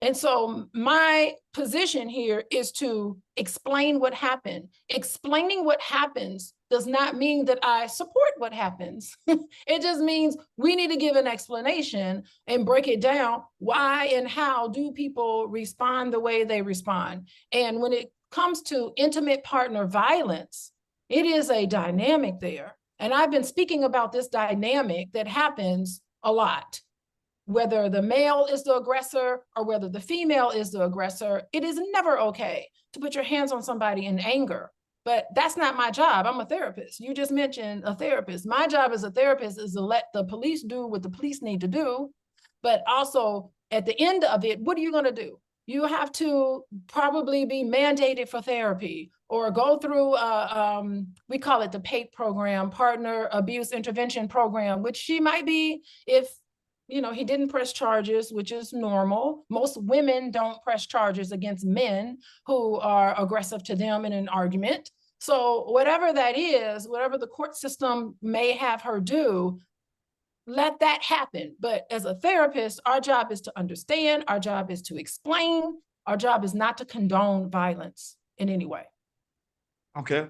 And so my position here is to explain what happened. Explaining what happens does not mean that I support what happens. It just means we need to give an explanation and break it down. Why and how do people respond the way they respond? And when it comes to intimate partner violence, it is a dynamic there. And I've been speaking about this dynamic that happens a lot. Whether the male is the aggressor or whether the female is the aggressor, it is never okay to put your hands on somebody in anger. But that's not my job. I'm a therapist. You just mentioned a therapist. My job as a therapist is to let the police do what the police need to do. But also at the end of it, what are you going to do? You have to probably be mandated for therapy or go through, we call it the PAIT program, Partner Abuse Intervention Program, which she might be if he didn't press charges, which is normal. Most women don't press charges against men who are aggressive to them in an argument. So whatever that is, whatever the court system may have her do, let that happen. But as a therapist, our job is to understand, our job is to explain, our job is not to condone violence in any way. Okay.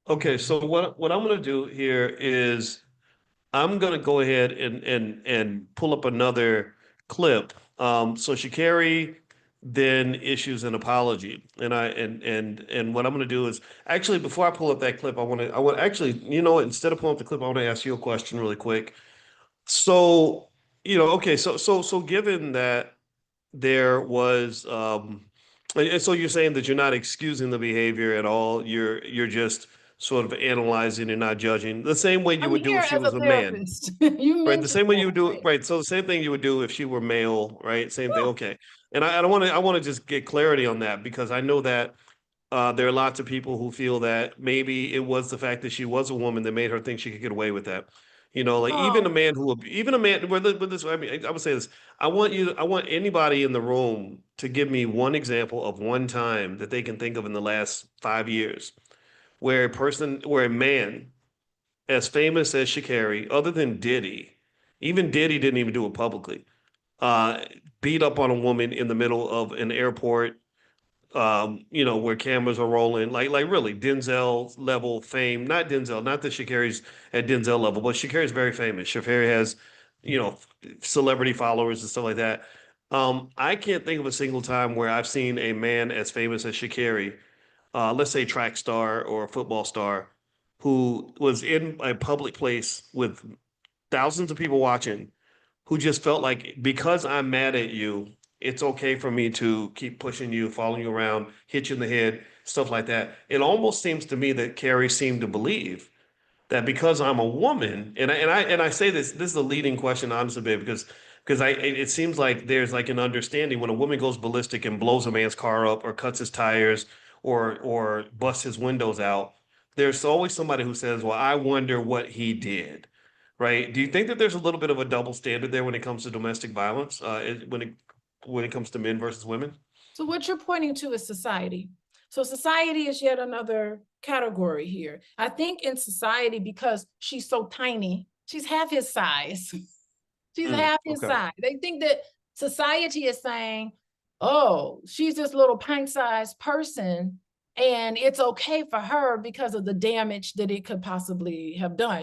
Okay. So what I'm going to do here is I'm going to go ahead and pull up another clip. So Sha'Carri then issues an apology, and what I'm going to do is actually, before I pull up that clip, I want actually, instead of pulling up the clip, I want to ask you a question really quick. So, okay, so given that there was, and so you're saying that you're not excusing the behavior at all. You're just sort of analyzing and not judging the same way you would do if she was a man. Right, the same way you would do it, right? So the same thing you would do if she were male, right? Same thing. Okay, and I want to just get clarity on that because I know that there are lots of people who feel that maybe it was the fact that she was a woman that made her think she could get away with that. Like even a man even a man, with this, I mean, I would say this. I want anybody in the room to give me one example of one time that they can think of in the last 5 years where a man as famous as Sha'Carri, other than Diddy, even Diddy didn't even do it publicly, uh, beat up on a woman in the middle of an airport, where cameras are rolling, like really Denzel level fame. Not Denzel, not that Sha'Carri's at Denzel level, but Sha'Carri's very famous. Sha'Carri has, celebrity followers and stuff like that. I can't think of a single time where I've seen a man as famous as Sha'Carri, let's say track star or a football star, who was in a public place with thousands of people watching, who just felt like because I'm mad at you, it's okay for me to keep pushing you, following you around, hit you in the head, stuff like that. It almost seems to me that Carrie seemed to believe that because I'm a woman, and I say this is a leading question, honestly, babe, because it seems like there's like an understanding when a woman goes ballistic and blows a man's car up or cuts his tires or busts his windows out, there's always somebody who says, "Well, I wonder what he did." Right? Do you think that there's a little bit of a double standard there when it comes to domestic violence, when it comes to men versus women? So what you're pointing to is society. So society is yet another category here. I think in society, because she's so tiny, she's half his size. She's half his Okay. size. They think that society is saying, oh, she's this little pint-sized person, and it's okay for her because of the damage that it could possibly have done.